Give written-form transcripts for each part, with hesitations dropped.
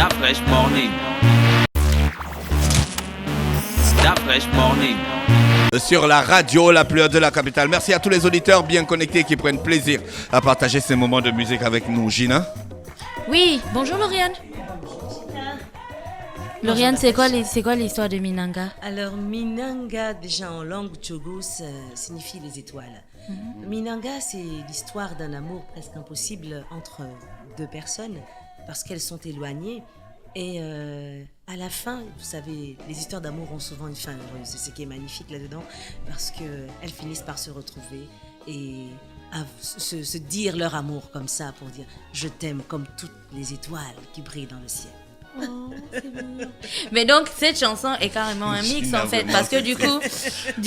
Fresh Morning. Fresh Morning. Sur la radio la plus haute de la capitale. Merci à tous les auditeurs bien connectés qui prennent plaisir à partager ces moments de musique avec nous. Gina? Oui, bonjour Lauriane. Lauriane, c'est quoi l'histoire de Minanga? Alors, Minanga, déjà en langue Togo, ça signifie les étoiles. Minanga, c'est l'histoire d'un amour presque impossible entre deux personnes parce qu'elles sont éloignées. Et à la fin, vous savez, les histoires d'amour ont souvent une fin heureuse. C'est ce qui est magnifique là-dedans parce qu'elles finissent par se retrouver et se dire leur amour comme ça pour dire « je t'aime » comme toutes les étoiles qui brillent dans le ciel. Oh, c'est mignon. Mais donc cette chanson est carrément un mix en fait parce que du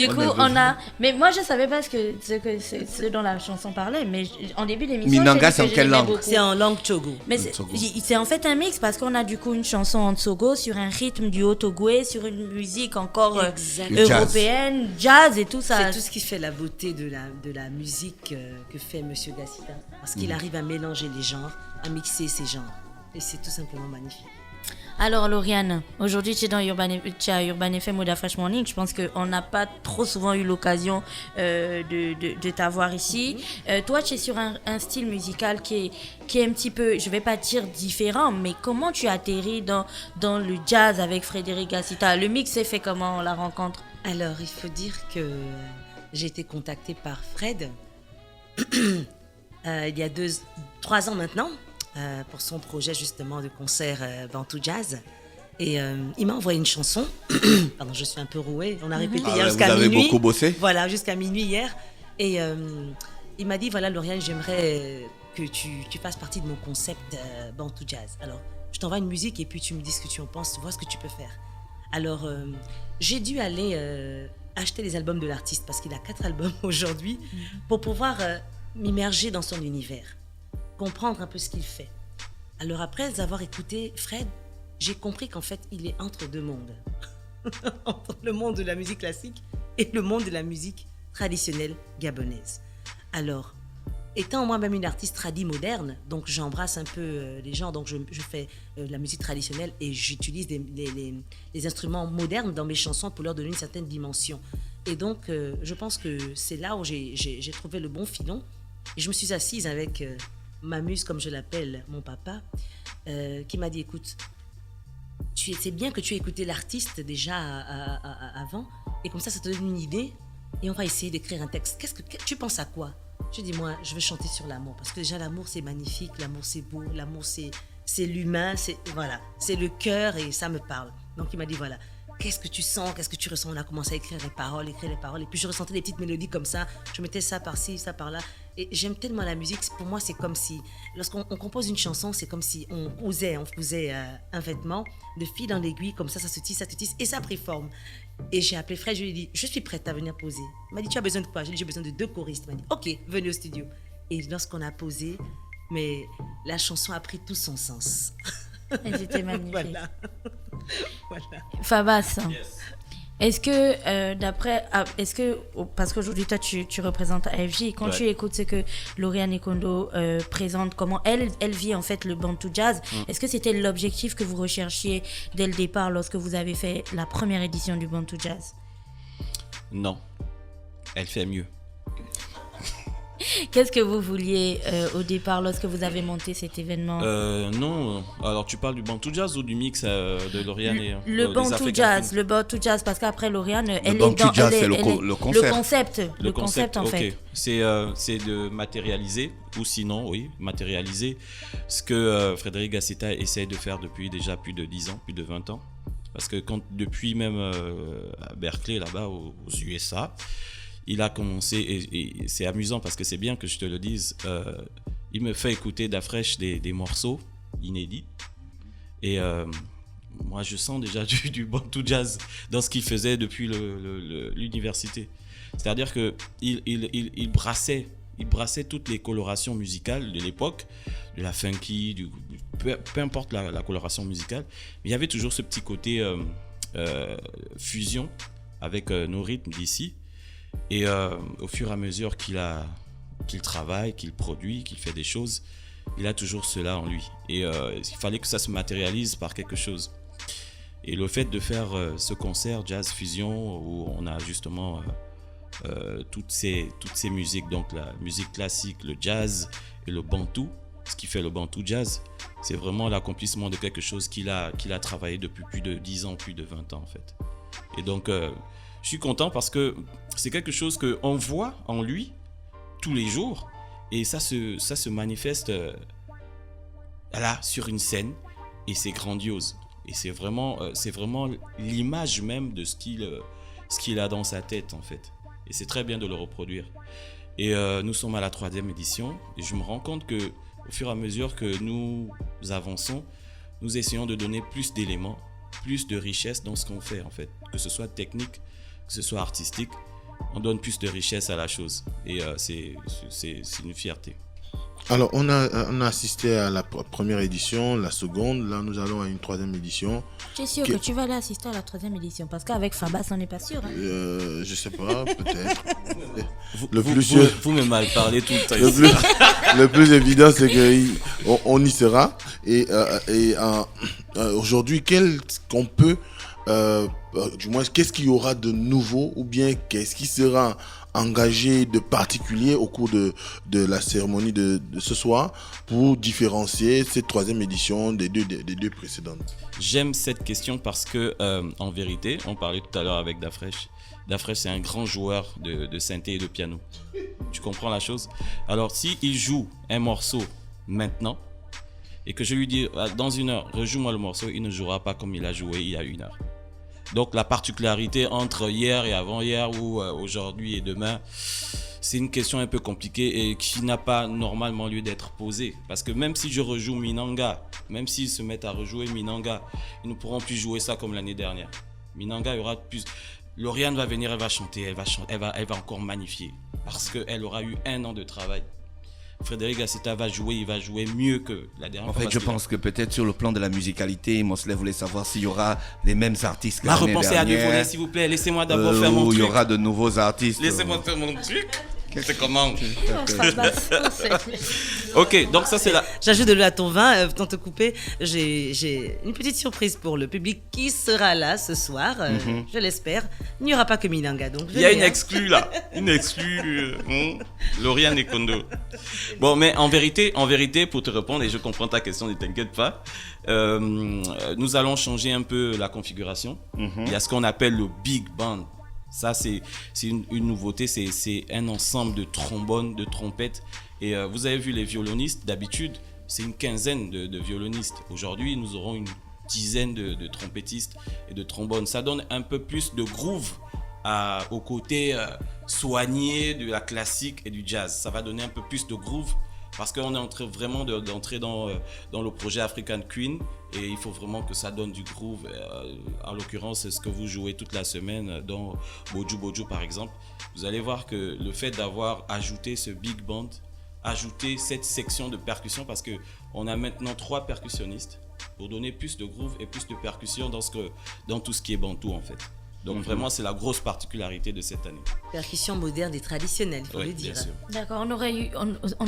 coup on a. Mais moi je savais pas ce dont la chanson parlait, mais en début d'émission. Minanga, c'est en quelle langue? C'est en langue Togo. Mais c'est en fait un mix parce qu'on a du coup une chanson en Togo sur un rythme du Haut-Togouais, sur une musique encore européenne, jazz et tout ça. C'est tout ce qui fait la beauté de la musique que fait Monsieur Gassita, parce qu'il arrive à mélanger les genres, à mixer ces genres, et c'est tout simplement magnifique. Alors Lauriane, aujourd'hui tu es à Urban FM ou Fresh Morning. Je pense qu'on n'a pas trop souvent eu l'occasion de t'avoir ici. Toi tu es sur un style musical qui est un petit peu, je vais pas dire différent, mais comment tu atterris dans le jazz avec Frédéric Gassita? Le mix s'est fait comment, la rencontre? Alors il faut dire que j'ai été contactée par Fred il y a 3 ans maintenant. Pour son projet justement de concert Bantu Jazz. Et il m'a envoyé une chanson. Pardon, je suis un peu rouée. On a répété hier jusqu'à minuit. Vous avez beaucoup bossé? Voilà, jusqu'à minuit hier. Et il m'a dit, voilà Lauriane, j'aimerais que tu fasses partie de mon concept Bantu Jazz. Alors, je t'envoie une musique et puis tu me dis ce que tu en penses, tu vois ce que tu peux faire. Alors, j'ai dû aller acheter les albums de l'artiste parce qu'il a 4 albums aujourd'hui pour pouvoir m'immerger dans son univers, comprendre un peu ce qu'il fait. Alors après avoir écouté Fred, j'ai compris qu'en fait, il est entre deux mondes. Entre le monde de la musique classique et le monde de la musique traditionnelle gabonaise. Alors, étant moi-même une artiste tradi moderne, donc j'embrasse un peu les gens, donc je fais la musique traditionnelle et j'utilise les instruments modernes dans mes chansons pour leur donner une certaine dimension. Et donc, je pense que c'est là où j'ai trouvé le bon filon. Et je me suis assise avec ma muse, comme je l'appelle, mon papa, qui m'a dit, écoute, c'est bien que tu aies écouté l'artiste déjà avant, et comme ça te donne une idée, et on va essayer d'écrire un texte. Tu penses à quoi? Je dis, moi, je veux chanter sur l'amour, parce que déjà, l'amour, c'est magnifique, l'amour, c'est beau, l'amour, c'est l'humain, c'est le cœur, et ça me parle. Donc, il m'a dit, voilà, qu'est-ce que tu sens, qu'est-ce que tu ressens? On a commencé à écrire les paroles, et puis je ressentais des petites mélodies comme ça, je mettais ça par-ci, ça par-là, et j'aime tellement la musique. Pour moi, c'est comme si, lorsqu'on compose une chanson, c'est comme si on cousait un vêtement de fil en aiguille, comme ça se tisse, et ça a pris forme. Et j'ai appelé Fred, je lui ai dit, je suis prête à venir poser. Il m'a dit, tu as besoin de quoi? Je lui ai dit, j'ai besoin de 2 choristes. Il m'a dit, ok, venez au studio. Et lorsqu'on a posé, mais la chanson a pris tout son sens. Et c'était magnifique. Voilà. Fabas, est-ce que parce qu'aujourd'hui toi tu représentes AFJ, quand tu écoutes ce que Lauriane Ekondo présente, comment elle vit en fait le Bantu Jazz, est-ce que c'était l'objectif que vous recherchiez dès le départ lorsque vous avez fait la première édition du Bantu Jazz? Non, elle fait mieux. Qu'est-ce que vous vouliez au départ lorsque vous avez monté cet événement? Non, alors tu parles du Bantu Jazz ou du mix de Lauriane et le Bantu Jazz, parce qu'après Lauriane, elle Bantu est dans Jazz, c'est le concept en fait. C'est de matérialiser, ou sinon, oui, matérialiser ce que Frédéric Gassita essaie de faire depuis déjà plus de 10 ans, plus de 20 ans. Parce que depuis même à Berkeley, là-bas, aux USA, il a commencé, et c'est amusant parce que c'est bien que je te le dise, il me fait écouter d'Afresh des morceaux inédits. Et moi, je sens déjà du Bantu Jazz dans ce qu'il faisait depuis l'université. C'est-à-dire qu'il brassait toutes les colorations musicales de l'époque, de la funky, peu importe la coloration musicale. Mais il y avait toujours ce petit côté fusion avec nos rythmes d'ici. Et au fur et à mesure qu'il travaille, qu'il produit, qu'il fait des choses, Il a toujours cela en lui. Et il fallait que ça se matérialise par quelque chose. Et le fait de faire ce concert Jazz Fusion où on a justement toutes ces musiques, donc la musique classique, le jazz et le bantou, ce qui fait le bantou jazz, c'est vraiment l'accomplissement de quelque chose qu'il a travaillé depuis plus de 10 ans, plus de 20 ans en fait. Et donc je suis content parce que c'est quelque chose qu'on voit en lui tous les jours et ça se manifeste là sur une scène et c'est grandiose. Et c'est vraiment l'image même de ce qu'il a dans sa tête en fait. Et c'est très bien de le reproduire. Et nous sommes à la 3e édition et je me rends compte que au fur et à mesure que nous avançons, nous essayons de donner plus d'éléments, plus de richesse dans ce qu'on fait en fait. Que ce soit technique, que ce soit artistique, on donne plus de richesse à la chose. Et c'est une fierté. Alors, on a assisté à la première édition, la seconde. Là, nous allons à une 3e édition. Tu es sûr que tu vas aller assister à la 3e édition? Parce qu'avec Fabas, on n'est pas sûr. Hein. Je sais pas, peut-être. Vous me mal parlez tout le temps. Le plus évident, c'est qu'on y sera. Et aujourd'hui, qu'on peut, du moins, qu'est-ce qu'il y aura de nouveau ou bien qu'est-ce qui sera engagé de particulier au cours de la cérémonie de ce soir pour différencier cette 3e édition des deux précédentes? J'aime cette question parce que en vérité, on parlait tout à l'heure avec Dafresh. Dafresh, c'est un grand joueur de synthé et de piano. Tu comprends la chose? Alors s'il joue un morceau maintenant et que je lui dis dans 1 heure, rejoue-moi le morceau, il ne jouera pas comme il a joué il y a 1 heure. Donc la particularité entre hier et avant-hier ou aujourd'hui et demain, c'est une question un peu compliquée et qui n'a pas normalement lieu d'être posée. Parce que même si je rejoue Minanga, même s'ils se mettent à rejouer Minanga, ils ne pourront plus jouer ça comme l'année dernière. Minanga, il y aura plus... Lauriane va venir, elle va chanter, elle va encore magnifier. Parce qu'elle aura eu 1 an de travail. Frédéric Gassetta il va jouer mieux que la dernière En fois. fait, je pense que peut-être sur le plan de la musicalité, Mosley voulait savoir s'il y aura les mêmes artistes que l'année repensez à dernière. Devolet, s'il vous plaît. Laissez-moi d'abord faire mon truc. Il y aura de nouveaux artistes. Laissez-moi faire mon truc. C'est comment? Oh, Fabas, on sait. Ok, donc ça c'est la... J'ajoute de l'eau à ton vin, sans te couper. J'ai une petite surprise pour le public qui sera là ce soir, je l'espère. Il n'y aura pas que Minanga, donc Il y a une exclue là, une exclue. Lauriane et Kondo. Bon, mais en vérité, pour te répondre, et je comprends ta question, ne t'inquiète pas, nous allons changer un peu la configuration. Il y a ce qu'on appelle le Big Band. Ça, c'est une nouveauté, c'est un ensemble de trombones, de trompettes. Et vous avez vu les violonistes, d'habitude, c'est une quinzaine de violonistes. Aujourd'hui, nous aurons une dizaine de trompettistes et de trombones. Ça donne un peu plus de groove au côté soigné de la classique et du jazz. Ça va donner un peu plus de groove parce qu'on est en train vraiment d'entrer dans le projet African Queen et il faut vraiment que ça donne du groove. En l'occurrence, c'est ce que vous jouez toute la semaine dans Boju Boju par exemple. Vous allez voir que le fait d'avoir ajouté ce big band, ajouté cette section de percussion parce qu'on a maintenant 3 percussionnistes pour donner plus de groove et plus de percussion dans tout ce qui est bantou en fait. Donc vraiment, c'est la grosse particularité de cette année. Percussion moderne et traditionnelle, il faut le dire. Bien sûr. D'accord, on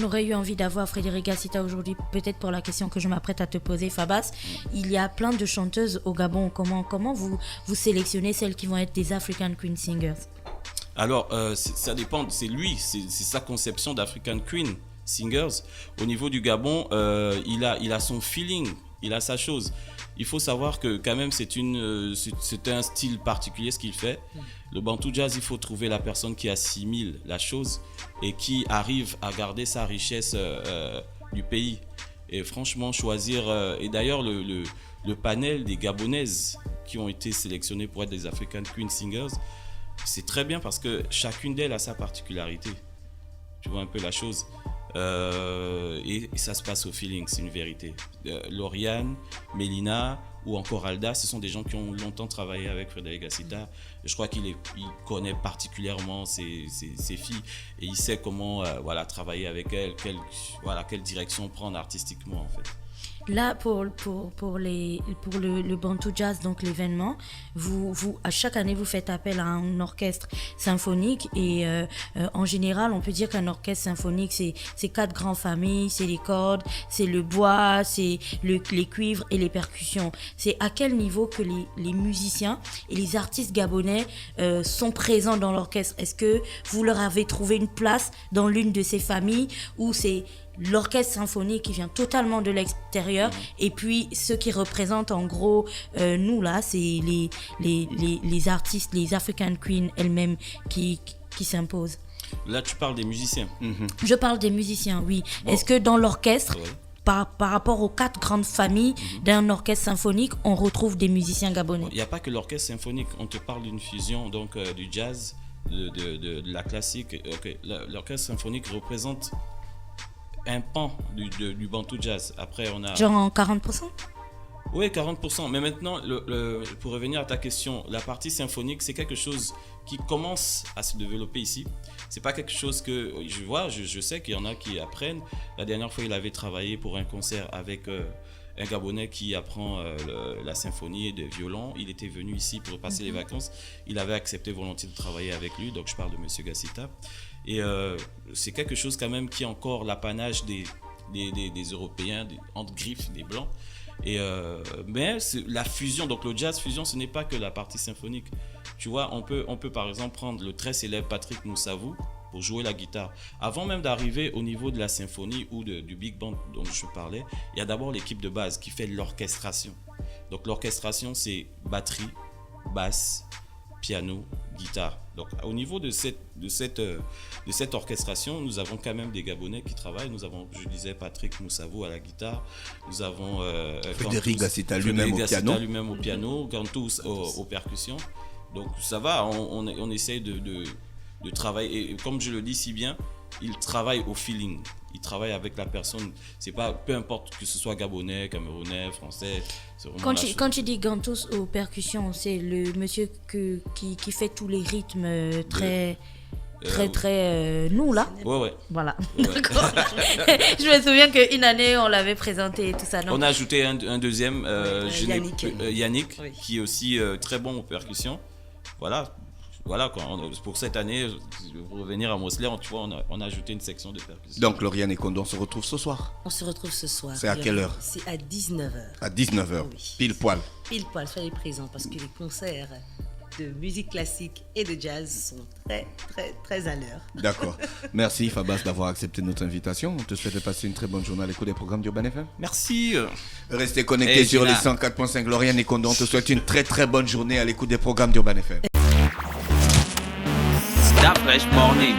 aurait eu envie d'avoir Frédéric Gassetta aujourd'hui, peut-être pour la question que je m'apprête à te poser, Fabas. Il y a plein de chanteuses au Gabon. Comment vous sélectionnez celles qui vont être des African Queen Singers? Alors, ça dépend, c'est sa conception d'African Queen Singers. Au niveau du Gabon, il a son feeling, il a sa chose. Il faut savoir que quand même c'est un style particulier ce qu'il fait. Le bantou jazz, il faut trouver la personne qui assimile la chose et qui arrive à garder sa richesse du pays. Et franchement choisir et d'ailleurs le panel des Gabonaises qui ont été sélectionnées pour être des African Queen Singers, c'est très bien parce que chacune d'elles a sa particularité. Tu vois un peu la chose. Et ça se passe au feeling, c'est une vérité. Lauriane, Mélina ou encore Alda, ce sont des gens qui ont longtemps travaillé avec Frédéric Gassetta. Je crois qu'il connaît particulièrement ces filles et il sait comment travailler avec elles, quelle direction prendre artistiquement en fait. Là, pour le Bantu Jazz, donc l'événement, à chaque année, vous faites appel à un orchestre symphonique et en général, on peut dire qu'un orchestre symphonique, c'est 4 grandes familles, c'est les cordes, c'est le bois, c'est les cuivres et les percussions. C'est à quel niveau que les musiciens et les artistes gabonais sont présents dans l'orchestre? Est-ce que vous leur avez trouvé une place dans l'une de ces familles ou c'est l'orchestre symphonique qui vient totalement de l'extérieur et puis ceux qui représentent en gros nous là c'est les artistes, les African Queens elles-mêmes qui s'imposent? Là, tu parles des musiciens. Je parle des musiciens, oui. Bon. Est-ce que dans l'orchestre, Ouais. par rapport aux 4 grandes familles d'un orchestre symphonique, on retrouve des musiciens gabonais? Il n'y a pas que l'orchestre symphonique. On te parle d'une fusion donc du jazz, de la classique. Okay. L'orchestre symphonique représente un pan du Bantu Jazz. Après, on a... Genre en 40%? Oui, 40%. Mais maintenant, pour revenir à ta question, la partie symphonique, c'est quelque chose qui commence à se développer ici. C'est pas quelque chose que je sais qu'il y en a qui apprennent. La dernière fois, il avait travaillé pour un concert avec un Gabonais qui apprend la symphonie de violon. Il était venu ici pour passer les vacances. Il avait accepté volontiers de travailler avec lui. Donc, je parle de Monsieur Gassita. Et c'est quelque chose quand même qui est encore l'apanage des Européens, entre griffes, des Blancs. Et mais la fusion, donc le jazz fusion, ce n'est pas que la partie symphonique. Tu vois, on peut par exemple prendre le très célèbre Patrick Moussavou pour jouer la guitare. Avant même d'arriver au niveau de la symphonie ou du big band dont je parlais, il y a d'abord l'équipe de base qui fait l'orchestration. Donc l'orchestration, c'est batterie, basse, piano, guitare. Donc au niveau de cette orchestration, nous avons quand même des Gabonais qui travaillent. Nous avons, je disais, Patrick Moussavou à la guitare. Nous avons Frédéric Gassita lui-même au piano. Gantous aux percussions. Donc ça va, on essaie de travailler. Et comme je le dis si bien, il travaille au feeling. Il travaille avec la personne. C'est pas, peu importe que ce soit Gabonais, Camerounais, Français. Quand tu dis Gantous aux percussions, c'est le monsieur qui fait tous les rythmes très nous là. Ouais. Voilà. Ouais. Je me souviens qu'une année on l'avait présenté et tout ça. On a ajouté un deuxième, Yannick, Oui. qui est aussi très bon aux percussions. Voilà quoi. Pour cette année, pour revenir à Mosler, tu vois, on a ajouté une section de percussions. Donc Lauriane et Kondo, on se retrouve ce soir. On se retrouve ce soir. C'est à quelle heure? C'est à 19h. À 19h, Oui. pile poil. Pile poil, soyez présents parce que les concerts de musique classique et de jazz sont très, très, très à l'heure. D'accord. Merci Fabas d'avoir accepté notre invitation. On te souhaite de passer une très bonne journée à l'écoute des programmes d'Urban FM. Merci. Restez connectés Et sur les Gina. 104.5 Lauriane et Kondo. On te souhaite une très très bonne journée à l'écoute des programmes d'Urban FM. Stop Fresh Morning.